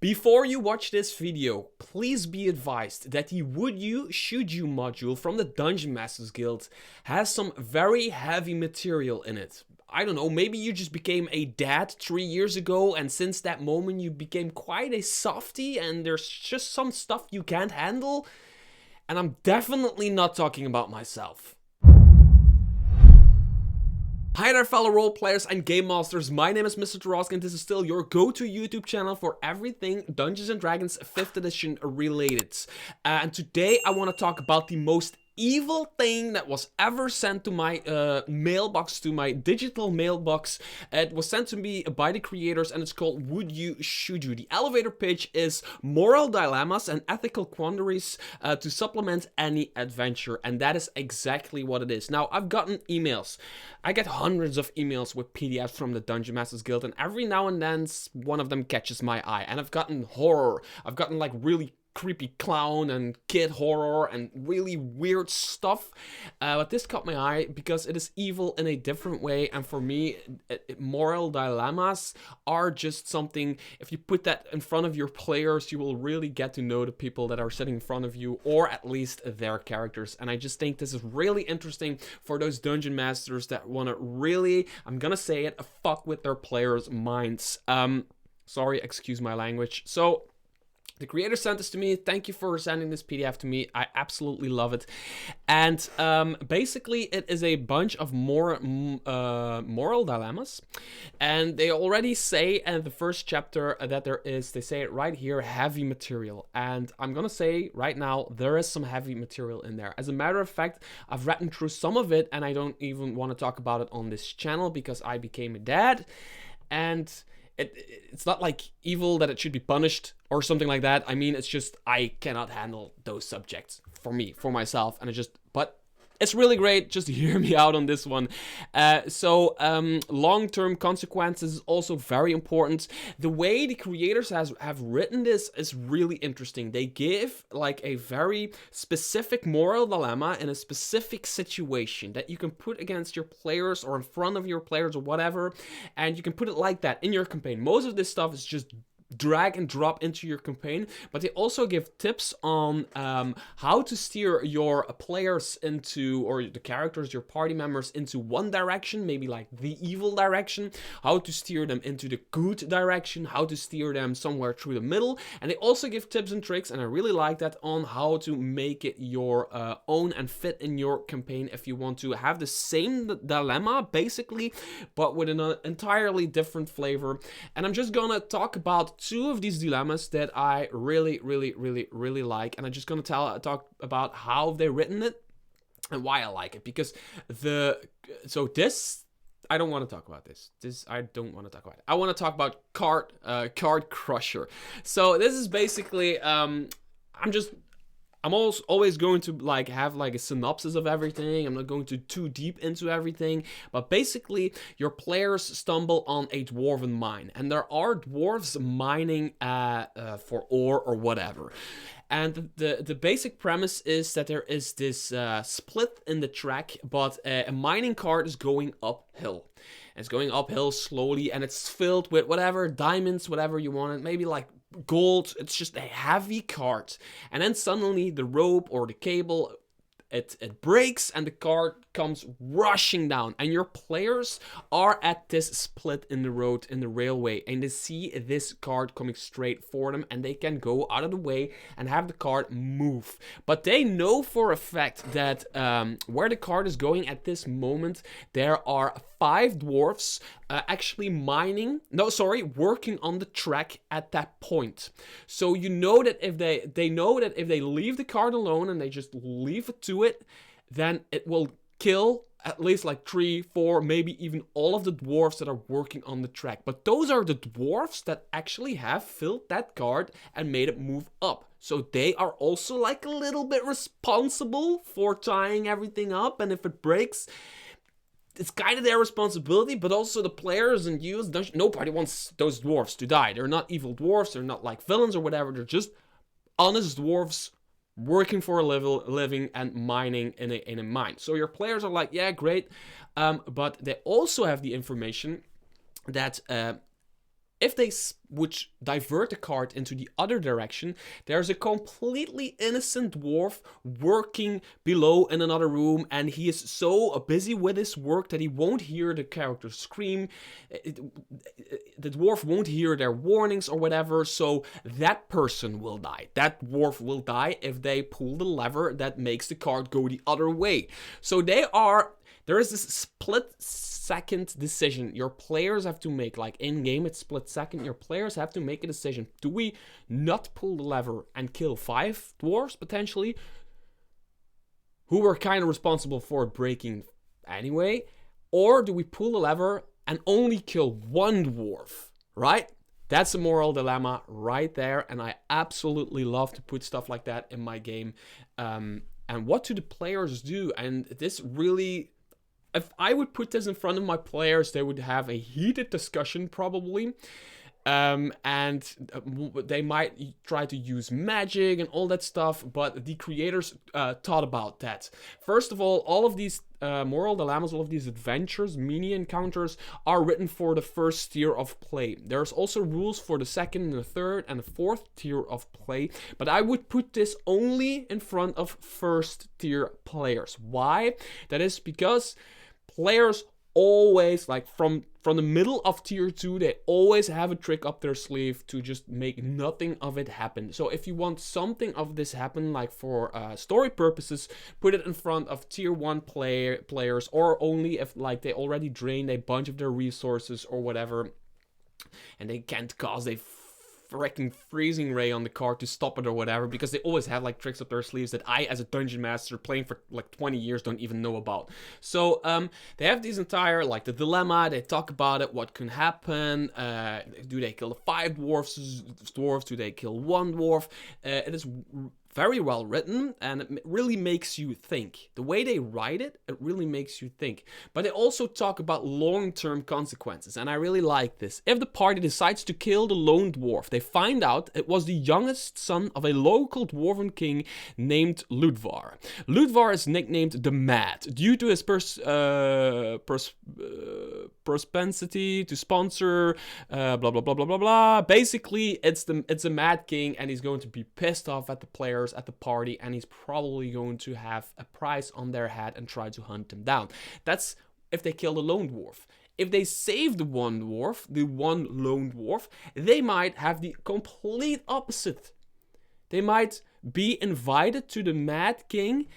Before you watch this video, please be advised that the Would You, Should You module from the Dungeon Masters Guild has some very heavy material in it. I don't know, maybe you just became a dad 3 years ago and since that moment you became quite a softie and there's just some stuff you can't handle. And I'm definitely not talking about myself. Hi there fellow role players and game masters, my name is Mr. Tarosky and this is still your go-to YouTube channel for everything Dungeons & Dragons 5th edition related. And today I want to talk about the most evil thing that was ever sent to my mailbox, to my digital mailbox. It was sent to me by the creators and it's called Would You, Should You. The elevator pitch is moral dilemmas and ethical quandaries to supplement any adventure, and that is exactly what it is. Now, I've gotten emails. I get hundreds of emails with PDFs from the Dungeon Masters Guild, and every now and then one of them catches my eye. And I've gotten horror. I've gotten like really creepy clown and kid horror and really weird stuff, but this caught my eye because it is evil in a different way. And for me, moral dilemmas are just something, if you put that in front of your players, you will really get to know the people that are sitting in front of you, or at least their characters. And I just think this is really interesting for those dungeon masters that want to really, I'm gonna say it, fuck with their players' minds. Sorry, excuse my language. So the creator sent this to me. Thank you for sending this PDF to me. I absolutely love it. And basically, it is a bunch of moral dilemmas. And they already say in the first chapter that there is, they say it right here, heavy material. And I'm going to say right now, there is some heavy material in there. As a matter of fact, I've read through some of it and I don't even want to talk about it on this channel because I became a dad. And it's not like evil that it should be punished or something like that. I mean, it's just I cannot handle those subjects for me, for myself, and but it's really great. Just hear me out on this one. Long-term consequences is also very important. The way the creators have written this is really interesting. They give like a very specific moral dilemma in a specific situation that you can put against your players or in front of your players or whatever, and you can put it like that in your campaign. Most of this stuff is just drag and drop into your campaign, but they also give tips on how to steer your players into, or the characters, your party members, into one direction, maybe like the evil direction, how to steer them into the good direction, how to steer them somewhere through the middle. And they also give tips and tricks, and I really like that, on how to make it your own and fit in your campaign if you want to have the same dilemma basically, but with an entirely different flavor. And I'm just gonna talk about two of these dilemmas that I really like, and I'm just gonna talk about how they've written it and why I like it. Because I don't want to talk about this. I don't want to talk about it. I want to talk about Card Crusher. So this is basically I'm always going to have a synopsis of everything. I'm not going too deep into everything, but basically your players stumble on a dwarven mine, and there are dwarves mining for ore or whatever. And the basic premise is that there is this split in the track, but a mining cart is going uphill. And it's going uphill slowly, and it's filled with whatever, diamonds, whatever you want, maybe like gold. It's just a heavy cart, and then suddenly the rope or the cable, it breaks and the cart comes rushing down, and your players are at this split in the road, in the railway, and they see this cart coming straight for them, and they can go out of the way and have the cart move. But they know for a fact that where the cart is going at this moment, there are 5 dwarfs actually working on the track at that point. So you know that if they know that if they leave the cart alone and they just leave it to it, then it will kill at least like 3, 4, maybe even all of the dwarfs that are working on the track. But those are the dwarfs that actually have filled that cart and made it move up. So they are also like a little bit responsible for tying everything up, and if it breaks, it's kind of their responsibility, but also the players and you. Nobody wants those dwarves to die. They're not evil dwarves. They're not like villains or whatever. They're just honest dwarves working for a living and mining in a mine. So your players are like, yeah, great. But they also have the information that If they would divert the card into the other direction, there's a completely innocent dwarf working below in another room, and he is so busy with his work that he won't hear the characters scream. The dwarf won't hear their warnings or whatever, so that person will die. That dwarf will die if they pull the lever that makes the card go the other way. So there is this split-second decision your players have to make. Like in-game, it's split-second. Your players have to make a decision. Do we not pull the lever and kill 5 dwarves, potentially, who were kind of responsible for breaking anyway? Or do we pull the lever and only kill 1 dwarf, right? That's a moral dilemma right there, and I absolutely love to put stuff like that in my game. And what do the players do? And this really... If I would put this in front of my players, they would have a heated discussion probably. And they might try to use magic and all that stuff, but the creators thought about that. First of all of these moral dilemmas, all of these adventures, mini encounters are written for the first tier of play. There's also rules for the second and the third and the fourth tier of play, but I would put this only in front of first tier players. Why? That is because players always, like from the middle of tier 2, they always have a trick up their sleeve to just make nothing of it happen. So if you want something of this happen, like for story purposes, put it in front of tier 1 players, or only if like they already drained a bunch of their resources or whatever, and they can't cause a freaking freezing ray on the card to stop it or whatever, because they always have like tricks up their sleeves that I, as a dungeon master playing for like 20 years, don't even know about. So they have these entire, like, the dilemma. They talk about it, what can happen. Do they kill the 5 dwarves? Do they kill 1 dwarf? It is very well written, and it really makes you think. The way they write it, it really makes you think. But they also talk about long-term consequences, and I really like this. If the party decides to kill the lone dwarf, they find out it was the youngest son of a local dwarven king named Ludvar. Ludvar is nicknamed the Mad due to his propensity to sponsor blah blah blah blah blah blah. Basically, it's a Mad King, and he's going to be pissed off at the players at the party, and he's probably going to have a price on their head and try to hunt them down. That's if they kill the lone dwarf. If they save the one lone dwarf, they might have the complete opposite. They might be invited to the Mad King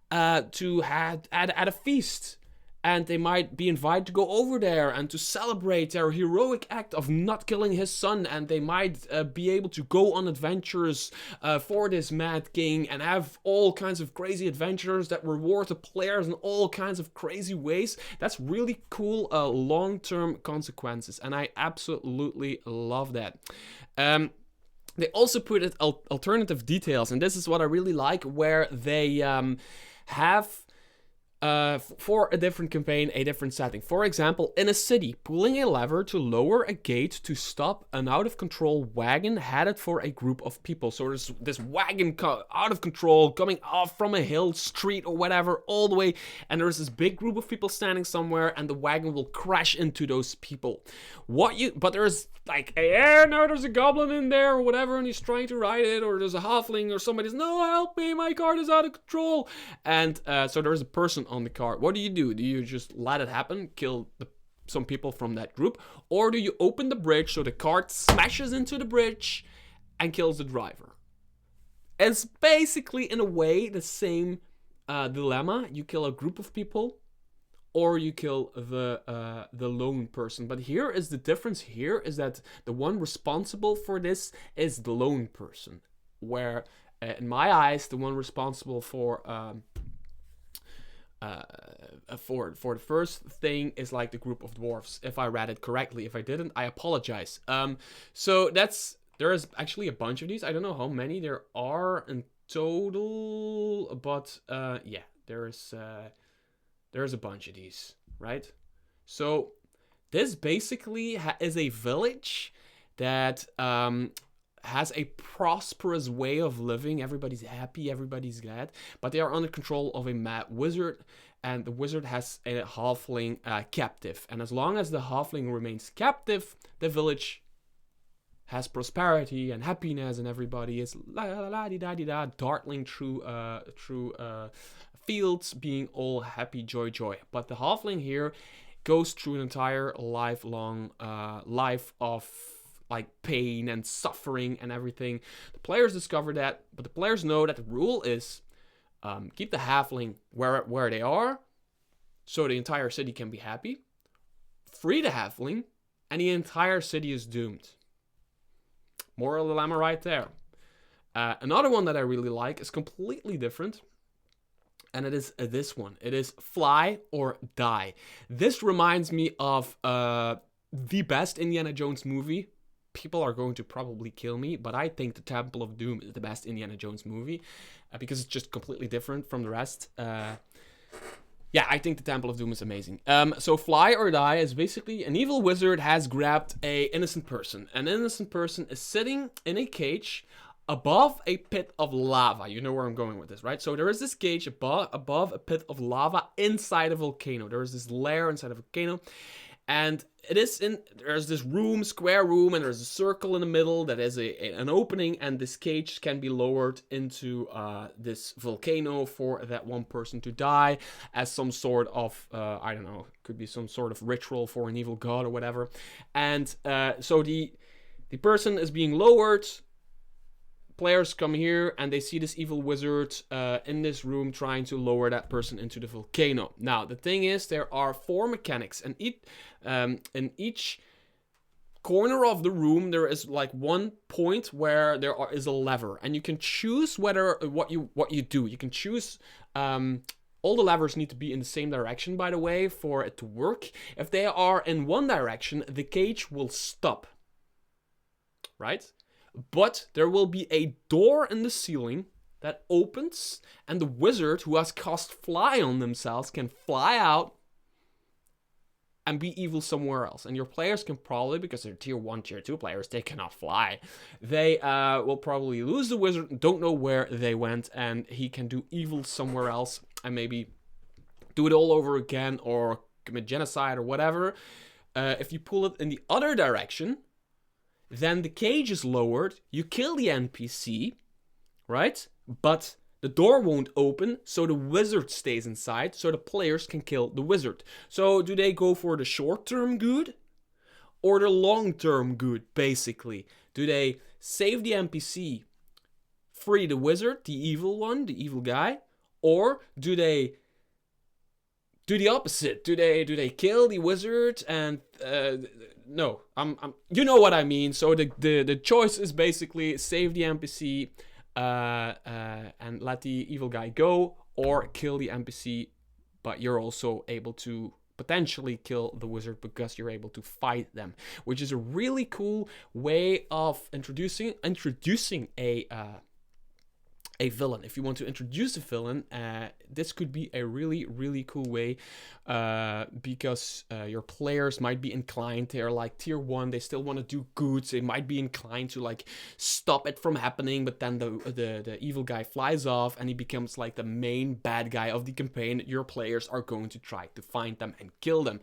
to have at a feast. And they might be invited to go over there and to celebrate their heroic act of not killing his son. And they might be able to go on adventures for this Mad King and have all kinds of crazy adventures that reward the players in all kinds of crazy ways. That's really cool long-term consequences. And I absolutely love that. They also put it alternative details. And this is what I really like, where they have... for a different campaign, a different setting. For example, in a city, pulling a lever to lower a gate to stop an out-of-control wagon headed for a group of people. So there's this wagon out of control coming off from a hill, street, or whatever, all the way, and there's this big group of people standing somewhere, and the wagon will crash into those people. But there's like, no, there's a goblin in there, or whatever, and he's trying to ride it, or there's a halfling, or somebody's, no, help me, my cart is out of control. And so there's a person on the cart. What do? Do you just let it happen, kill some people from that group, or do you open the bridge so the cart smashes into the bridge and kills the driver? It's basically, in a way, the same dilemma. You kill a group of people, or you kill the lone person. But here is the difference. Here is that the one responsible for this is the lone person, where in my eyes, the one responsible for the first thing is like the group of dwarves, if I read it correctly. If I didn't, I apologize. So there is actually a bunch of these. I don't know how many there are in total, but yeah, there's a bunch of these, right? So this basically is a village that has a prosperous way of living. Everybody's happy, everybody's glad, but they are under control of a mad wizard, and the wizard has a halfling captive. And as long as the halfling remains captive, the village has prosperity and happiness, and everybody is la la la di da di da, dartling through fields, being all happy, joy, joy. But the halfling here goes through an entire lifelong life of like pain and suffering and everything. The players discover that, but the players know that the rule is keep the halfling where they are, so the entire city can be happy. Free the halfling, and the entire city is doomed. Moral dilemma right there. Another one that I really like is completely different. And it is this one. It is fly or die. This reminds me of the best Indiana Jones movie. People are going to probably kill me, but I think the Temple of Doom is the best Indiana Jones movie because it's just completely different from the rest. Yeah, I think the Temple of Doom is amazing. So fly or die is basically an evil wizard has grabbed a innocent person. An innocent person is sitting in a cage above a pit of lava. You know where I'm going with this, right? So there is this cage above a pit of lava inside a volcano. There is this lair inside a volcano. And there's this room, square room, and there's a circle in the middle that is an opening, and this cage can be lowered into this volcano for that one person to die as some sort of, I don't know, could be some sort of ritual for an evil god or whatever. And so the person is being lowered. Players come here and they see this evil wizard in this room trying to lower that person into the volcano. Now, the thing is, there are 4 mechanics, and in each corner of the room there is like one point where is a lever, and you can choose what you do. You can choose. All the levers need to be in the same direction, by the way, for it to work. If they are in one direction, the cage will stop. Right? But there will be a door in the ceiling that opens, and the wizard who has cast fly on themselves can fly out and be evil somewhere else. And your players can probably, because they're tier 1, tier 2 players, they cannot fly. They will probably lose the wizard, don't know where they went, and he can do evil somewhere else and maybe do it all over again or commit genocide or whatever. If you pull it in the other direction, then the cage is lowered, you kill the NPC, right? But the door won't open, so the wizard stays inside, so the players can kill the wizard. So do they go for the short-term good or the long-term good, basically? Do they save the NPC, free the wizard, the evil one, the evil guy? Or do they do the opposite? Do they kill the wizard and... No, you know what I mean. So the choice is basically save the NPC and let the evil guy go, or kill the NPC, but you're also able to potentially kill the wizard because you're able to fight them, which is a really cool way of introducing a villain. If you want to introduce a villain, this could be a really, really cool way because your players might be inclined, they're like tier 1, they still want to do good, so they might be inclined to like stop it from happening, but then the evil guy flies off and he becomes like the main bad guy of the campaign. Your players are going to try to find them and kill them.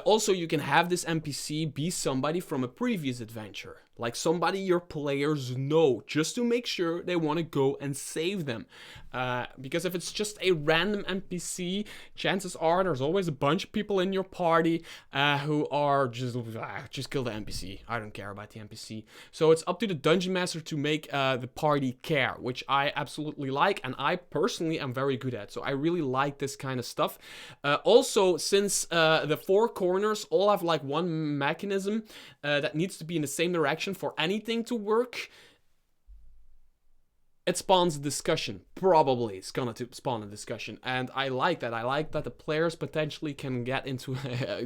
Also, you can have this NPC be somebody from a previous adventure, like somebody your players know, just to make sure they want to go and save them. Because if it's just a random NPC, chances are there's always a bunch of people in your party who are just kill the NPC. I don't care about the NPC. So it's up to the dungeon master to make the party care, which I absolutely like, and I personally am very good at. So I really like this kind of stuff. Also, since the 4 corners all have like one mechanism that needs to be in the same direction for anything to work, it spawns a discussion. Probably it's gonna spawn a discussion, and I like that. I like that the players potentially can get into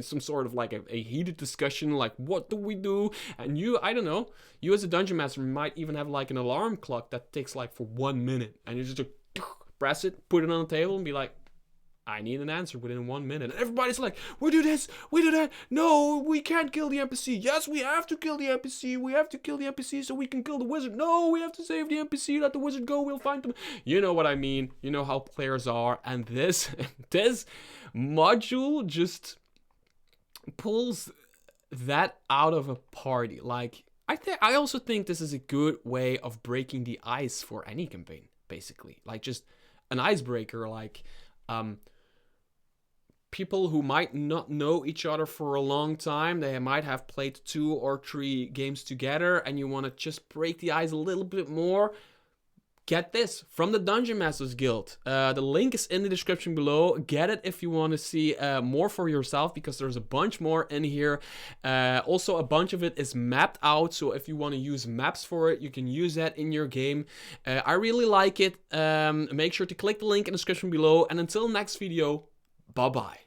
some sort of like a heated discussion, like what do we do? And I don't know, you as a dungeon master might even have like an alarm clock that takes like for 1 minute, and you just press it, put it on the table, and be like, I need an answer within 1 minute. And everybody's like, we do this, we do that. No, we can't kill the NPC. Yes, we have to kill the NPC. We have to kill the NPC so we can kill the wizard. No, we have to save the NPC. Let the wizard go. We'll find them. You know what I mean. You know how players are. And this module just pulls that out of a party. Like, I also think this is a good way of breaking the ice for any campaign, basically. Like just an icebreaker, like people who might not know each other for a long time, they might have played 2 or 3 games together, and you want to just break the ice a little bit more. Get this from the Dungeon Masters Guild. The link is in the description below. Get it if you want to see more for yourself, because there's a bunch more in here. Also, a bunch of it is mapped out, so if you want to use maps for it, you can use that in your game. I really like it. Make sure to click the link in the description below, and until next video, bye-bye.